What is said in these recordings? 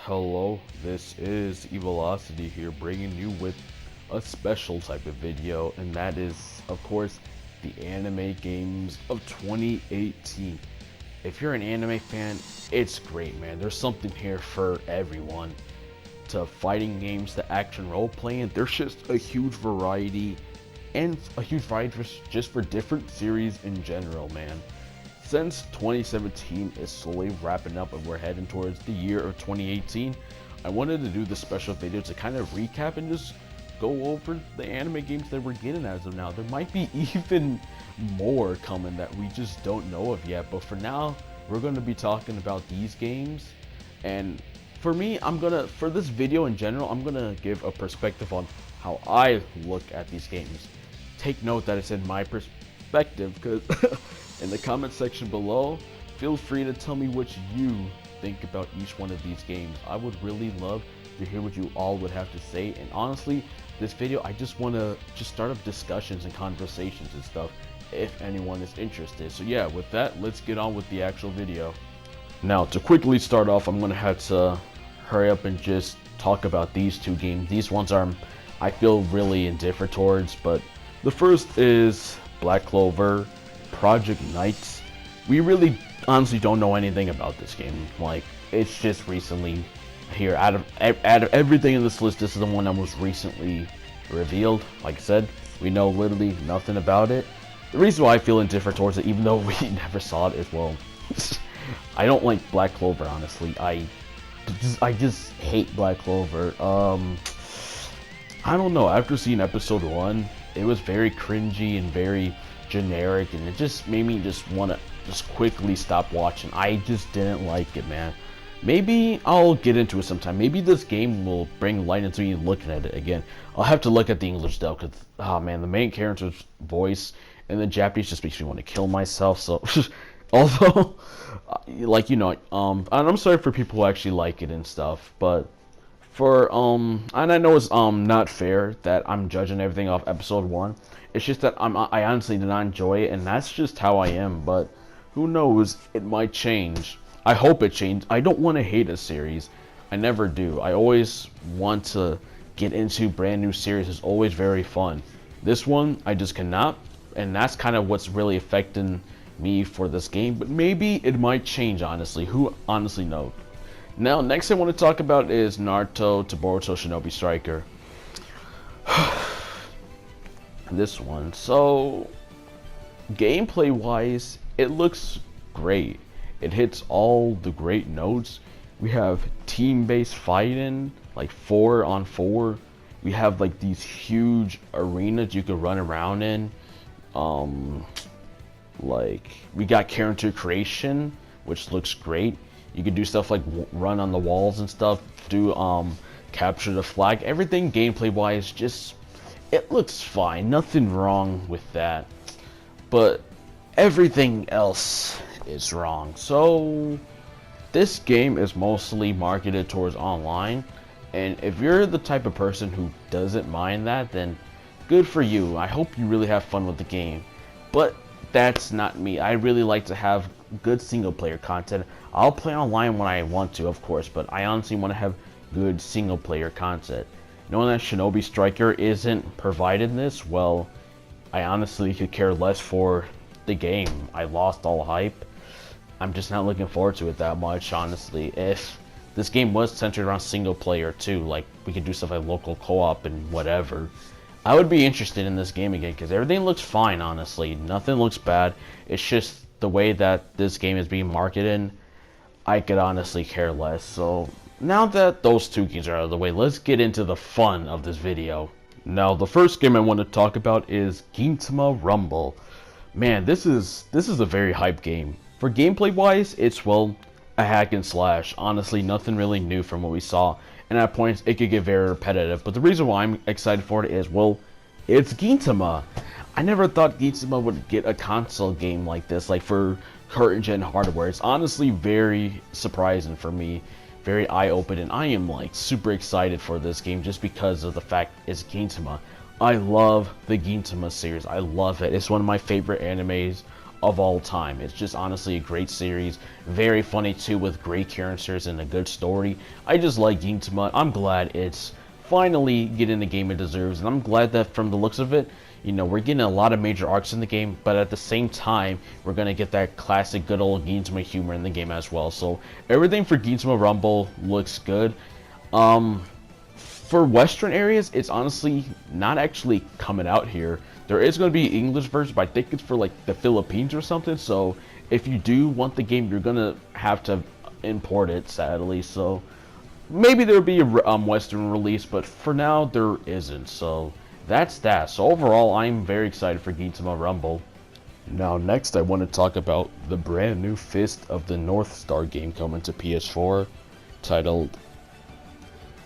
Hello, this is Evilocity here, bringing you with a special type of video, and that is, of course, the anime games of 2018. If you're an anime fan, it's great, man. There's something here for everyone. To fighting games, to action role playing, there's just a huge variety, and a huge variety just for different series in general, man. Since 2017 is slowly wrapping up and we're heading towards the year of 2018, I wanted to do this special video to kind of recap and just go over the anime games that we're getting as of now. There might be even more coming that we just don't know of yet, but for now, we're going to be talking about these games. And for me, for this video in general, I'm going to give a perspective on how I look at these games. Take note that it's in my perspective, because in the comment section below, feel free to tell me what you think about each one of these games. I would really love to hear what you all would have to say, and honestly, this video, I just want to start up discussions and conversations and stuff if anyone is interested. So yeah, with that, let's get on with the actual video. Now, to quickly start off, I'm going to have to hurry up and just talk about these two games. These ones I feel really indifferent towards, but the first is Black Clover Project Knights. We really honestly don't know anything about this game. Like, it's just recently here. Out of everything in this list, this is the one that was recently revealed. Like I said, we know literally nothing about it. The reason why I feel indifferent towards it, even though we never saw it, is, well, I don't like Black Clover, honestly. I just hate Black Clover. I don't know, after seeing episode 1, it was very cringy and very generic, and it just made me just want to just quickly stop watching. I just didn't like it, man. Maybe I'll get into it sometime. Maybe this game will bring light into me looking at it again. I'll have to look at the English dub, because, oh man, the main character's voice and the Japanese just makes me want to kill myself. So although, like, you know, and I'm sorry for people who actually like it and stuff, but for and I know it's not fair that I'm judging everything off episode 1. It's just that I honestly did not enjoy it, and that's just how I am. But who knows, it might change. I hope it changes. I don't want to hate a series. I never do. I always want to get into brand new series. It's always very fun. This one, I just cannot, and that's kind of what's really affecting me for this game. But maybe it might change, honestly. Who honestly knows? Now, next I want to talk about is Naruto Boruto Shinobi Striker. This one. So, gameplay wise, it looks great. It hits all the great notes. We have team-based fighting, like 4-on-4. We have like these huge arenas you can run around in. Like, we got character creation, which looks great. You can do stuff like run on the walls and stuff, do capture the flag. Everything gameplay wise, just, it looks fine. Nothing wrong with that. But everything else is wrong. So this game is mostly marketed towards online, and if you're the type of person who doesn't mind that, then good for you. I hope you really have fun with the game. But that's not me. I really like to have good single player content. I'll play online when I want to, of course, but I honestly want to have good single player content. Knowing that Shinobi Striker isn't provided this, well, I honestly could care less for the game. I lost all hype. I'm just not looking forward to it that much, honestly. If this game was centered around single player too, like we could do stuff like local co-op and whatever, I would be interested in this game again, because everything looks fine, honestly. Nothing looks bad. It's just the way that this game is being marketed, I could honestly care less. So now that those two games are out of the way, let's get into the fun of this video. Now, the first game I want to talk about is Gintama Rumble. Man, this is a very hype game. For gameplay wise, it's, well, a hack and slash. Honestly, nothing really new from what we saw, and at points it could get very repetitive. But the reason why I'm excited for it is, well, it's Gintama. I never thought Gintama would get a console game like this, like for current gen hardware. It's honestly very surprising for me, very eye-opening. I am like super excited for this game just because of the fact it's Gintama. I love the Gintama series. I love it. It's one of my favorite animes of all time. It's just honestly a great series, very funny too, with great characters and a good story. I just like Gintama. I'm glad it's finally getting the game it deserves, and I'm glad that from the looks of it, you know, we're getting a lot of major arcs in the game, but at the same time, we're gonna get that classic good old Gintama humor in the game as well. So everything for Gintama Rumble looks good. For Western areas, it's honestly not actually coming out here. There is going to be English version, but I think it's for like the Philippines or something. So if you do want the game, you're going to have to import it, sadly. So maybe there'll be a Western release, but for now there isn't. So that's that. So overall, I'm very excited for Gintama Rumble. Now next I want to talk about the brand new Fist of the North Star game coming to PS4, titled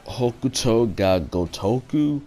Hokuto ga Gotoku.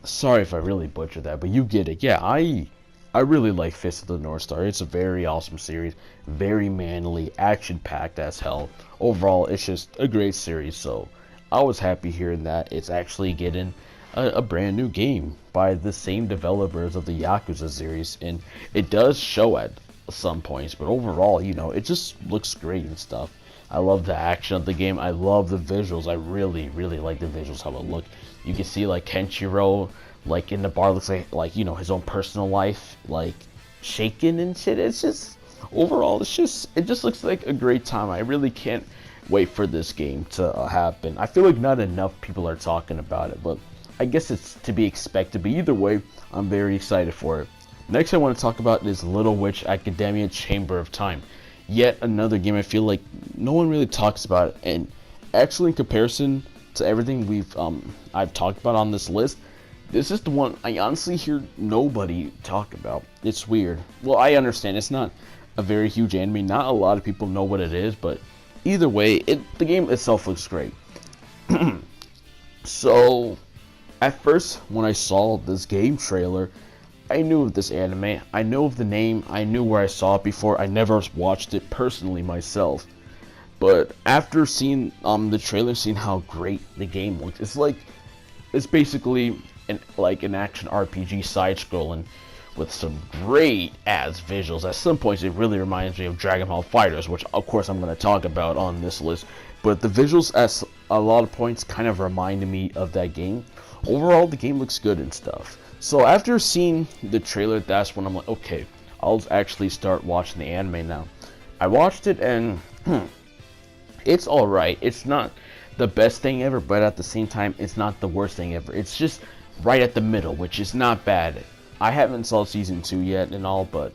Sorry if I really butchered that, but you get it. Yeah, I really like Fist of the North Star. It's a very awesome series, very manly, action-packed as hell. Overall, it's just a great series, so I was happy hearing that it's actually getting a brand new game by the same developers of the Yakuza series, and it does show at some points, but overall, you know, it just looks great and stuff. I love the action of the game. I love the visuals. I really like the visuals, how it look. You can see like Kenshiro, like in the bar, looks like you know, his own personal life, like shaking and shit. It's just overall, it just looks like a great time. I really can't wait for this game to happen. I feel like not enough people are talking about it, but I guess it's to be expected. But either way, I'm very excited for it. Next, I want to talk about is Little Witch Academia Chamber of Time. Yet another game I feel like no one really talks about it, and actually in comparison to everything I've talked about on this list, this is the one I honestly hear nobody talk about. It's weird. Well, I understand it's not a very huge anime, not a lot of people know what it is, but either way, the game itself looks great. So at first when I saw this game trailer, I knew of this anime, I know of the name, I knew where I saw it before. I never watched it personally myself, but after seeing the trailer, seeing how great the game looks, it's basically an action RPG side-scrolling with some great ass visuals. At some points it really reminds me of Dragon Ball FighterZ, which of course I'm going to talk about on this list, but the visuals at a lot of points kind of reminded me of that game. Overall, the game looks good and stuff. So after seeing the trailer, that's when I'm like, okay, I'll actually start watching the anime now. I watched it and it's alright. It's not the best thing ever, but at the same time, it's not the worst thing ever. It's just right at the middle, which is not bad. I haven't saw season 2 yet and all, but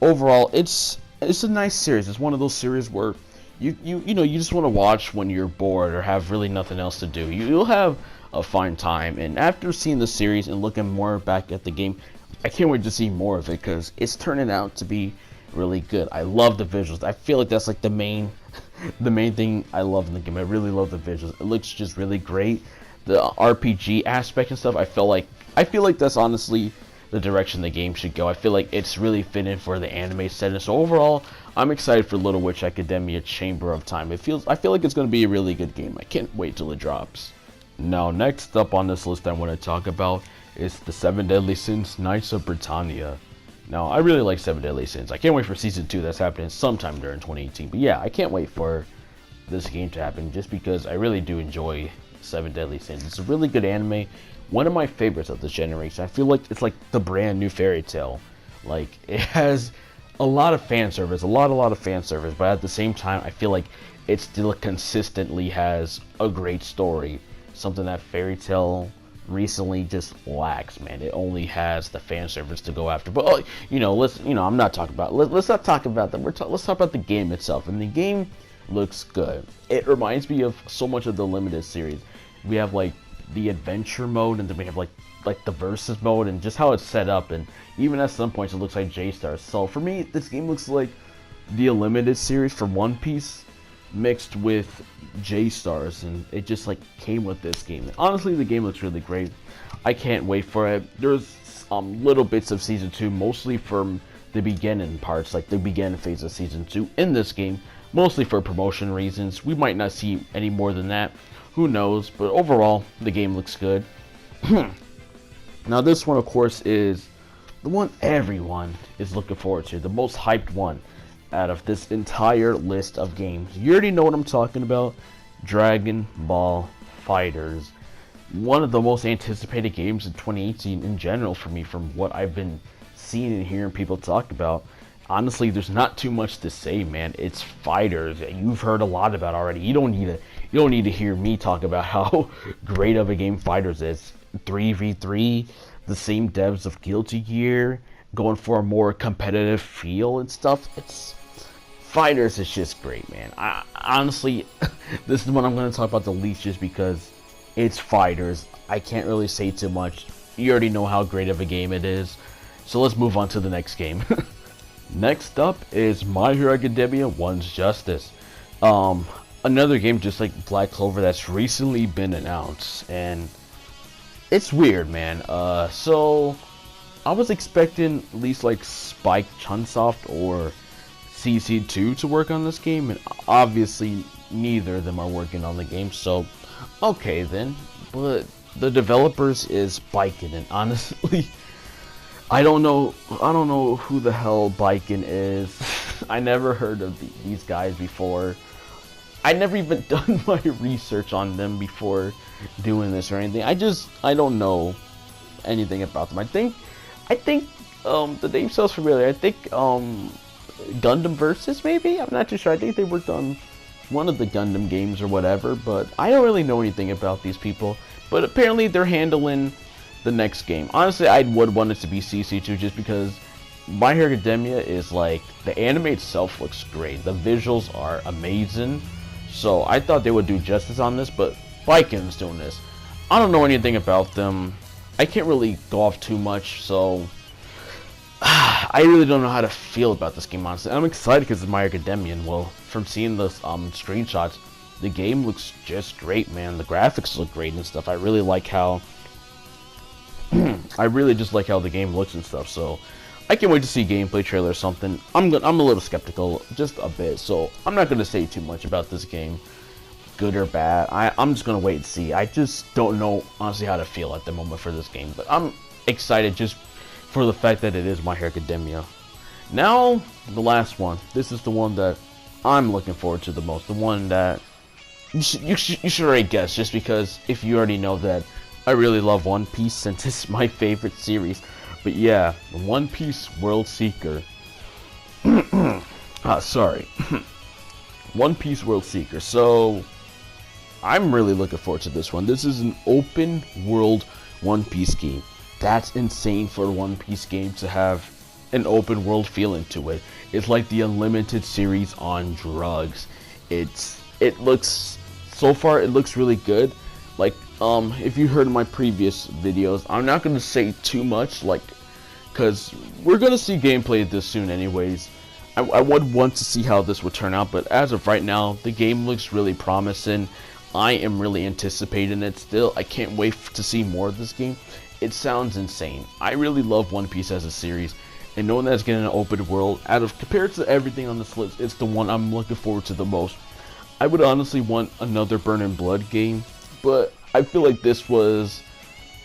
overall, it's a nice series. It's one of those series where you just want to watch when you're bored or have really nothing else to do. You'll have a fine time, and after seeing the series and looking more back at the game, I can't wait to see more of it because it's turning out to be really good. I love the visuals. I feel like that's like the main thing I love in the game. I really love the visuals. It looks just really great. The RPG aspect and stuff, I feel like that's honestly the direction the game should go. I feel like it's really fitting for the anime setting. So overall, I'm excited for Little Witch Academia Chamber of Time. I feel like it's going to be a really good game. I can't wait till it drops. Now, next up on this list I want to talk about is the 7 Deadly Sins Knights of Britannia. Now, I really like 7 Deadly Sins. I can't wait for Season 2 that's happening sometime during 2018. But yeah, I can't wait for this game to happen just because I really do enjoy 7 Deadly Sins. It's a really good anime. One of my favorites of this generation. I feel like it's like the brand new Fairy Tail. Like, it has a lot of fan service, a lot of fan service, but at the same time, I feel like it still consistently has a great story. Something that Fairy Tail recently just lacks, man. It only has the fan service to go after. But I'm not talking about. Let's not talk about that. Let's talk about the game itself. And the game looks good. It reminds me of so much of the Limited series. We have like the adventure mode, and then we have like the versus mode, and just how it's set up. And even at some points, it looks like J-Stars. So for me, this game looks like the Limited series for One Piece mixed with J-Stars, and it just like came with this game. Honestly, the game looks really great. I can't wait for it. There's little bits of Season 2, mostly from the beginning parts, like the beginning phase of Season 2 in this game, mostly for promotion reasons. We might not see any more than that. Who knows? But overall, the game looks good. Now, this one, of course, is the one everyone is looking forward to, the most hyped one out of this entire list of games. You already know what I'm talking about. Dragon Ball Fighters. One of the most anticipated games in 2018 in general for me, from what I've been seeing and hearing people talk about. Honestly, there's not too much to say, man. It's Fighters. You've heard a lot about already. You don't need to hear me talk about how great of a game Fighters is. 3v3, the same devs of Guilty Gear, going for a more competitive feel and stuff. Fighters is just great, man. Honestly, this is what I'm going to talk about the least, just because it's Fighters. I can't really say too much. You already know how great of a game it is. So let's move on to the next game. Next up is My Hero Academia 1's Justice. Another game just like Black Clover that's recently been announced, and it's weird, man. So I was expecting at least like Spike Chunsoft or CC2 to work on this game, and obviously neither of them are working on the game, so okay then. But the developers is Biken, and honestly, I don't know who the hell Biken is. I never heard of these guys before. I never even done my research on them before doing this or anything. I don't know anything about them. I think the name sounds familiar. I think Gundam Versus, maybe? I'm not too sure. I think they worked on one of the Gundam games or whatever, but I don't really know anything about these people. But apparently they're handling the next game. Honestly, I would want it to be CC2 just because My Hero Academia is like, the anime itself looks great. The visuals are amazing. So I thought they would do justice on this, but Biken's doing this. I don't know anything about them. I can't really go off too much, so I really don't know how to feel about this game, honestly. I'm excited because it's My Hero Academia, and well, from seeing the screenshots, the game looks just great, man. The graphics look great and stuff. I really like how I really just like how the game looks and stuff, so I can't wait to see gameplay trailer or something. I'm a little skeptical, just a bit, so I'm not gonna say too much about this game, good or bad. I'm just gonna wait and see. I just don't know honestly how to feel at the moment for this game, but I'm excited just for the fact that it is My Hero Academia. Now, the last one. This is the one that I'm looking forward to the most. The one that you should already guess, just because if you already know that I really love One Piece since it's my favorite series. But yeah, One Piece World Seeker. Sorry. One Piece World Seeker. So, I'm really looking forward to this one. This is an open world One Piece game. That's insane for a One Piece game to have an open world feeling to it. It's like the Unlimited series on drugs. It looks, so far it looks really good. Like, if you heard my previous videos, I'm not going to say too much, like, because we're going to see gameplay of this soon anyways. I would want to see how this would turn out, but as of right now, the game looks really promising. I am really anticipating it still. I can't wait to see more of this game. It sounds insane. I really love One Piece as a series, and knowing that it's getting an open world, compared to everything on this list, it's the one I'm looking forward to the most. I would honestly want another Burn and Blood game, but I feel like this was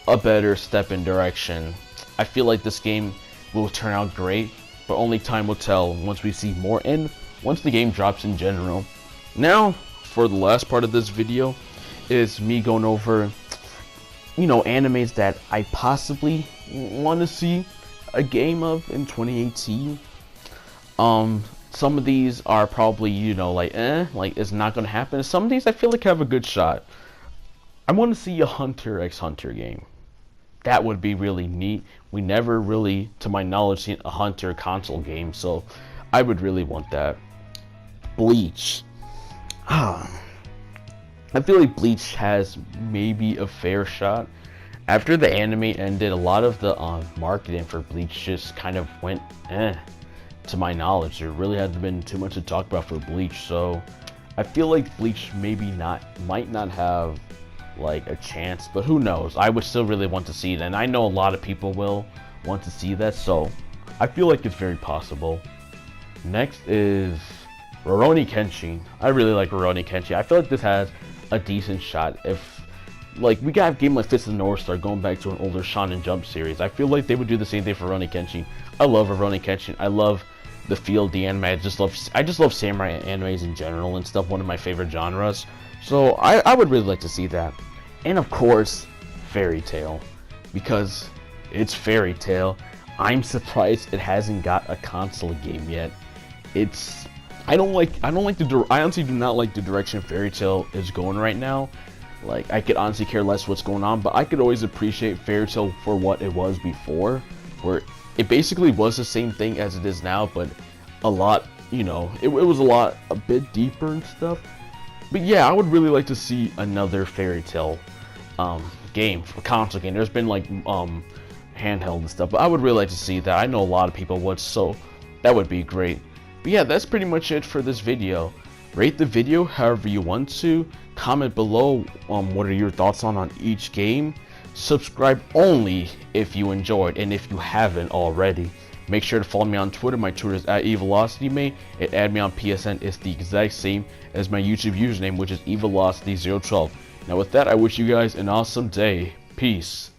a better step in direction. I feel like this game will turn out great, but only time will tell once we see more and once the game drops in general. Now, for the last part of this video, is me going over, animes that I possibly want to see a game of in 2018. Some of these are probably, like it's not going to happen. Some of these I feel like have a good shot. I want to see a Hunter x Hunter game. That would be really neat. We never really, to my knowledge, seen a Hunter console game, so I would really want that. Bleach. I feel like Bleach has maybe a fair shot. After the anime ended, a lot of the marketing for Bleach just kind of went to my knowledge. There really hasn't been too much to talk about for Bleach, so I feel like Bleach might not have like a chance, but who knows. I would still really want to see it, and I know a lot of people will want to see that, so I feel like it's very possible. Next is Rurouni Kenshin. I really like Rurouni Kenshin. I feel like this has a decent shot. If like, we got a game like Fist of the North Star going back to an older Shonen Jump series. I feel like they would do the same thing for Rurouni Kenshin. I love Rurouni Kenshin. I love the feel of the anime. I just love samurai animes in general and stuff. One of my favorite genres. So I would really like to see that. And of course, Fairy Tail, because it's Fairy Tail. I'm surprised it hasn't got a console game yet. I honestly do not like the direction Fairy Tail is going right now. Like, I could honestly care less what's going on, but I could always appreciate Fairy Tail for what it was before, where it basically was the same thing as it is now, but a lot, it was a bit deeper and stuff. But yeah, I would really like to see another Fairy Tail game, a console game. There's been like handheld and stuff, but I would really like to see that. I know a lot of people would, so that would be great. But yeah, that's pretty much it for this video. Rate the video however you want to. Comment below what are your thoughts on each game. Subscribe only if you enjoyed, and if you haven't already, make sure to follow me on Twitter. My Twitter is @evelocitymate, and add me on PSN. It's the exact same as my YouTube username, which is evelocity012. Now with that, I wish you guys an awesome day. Peace.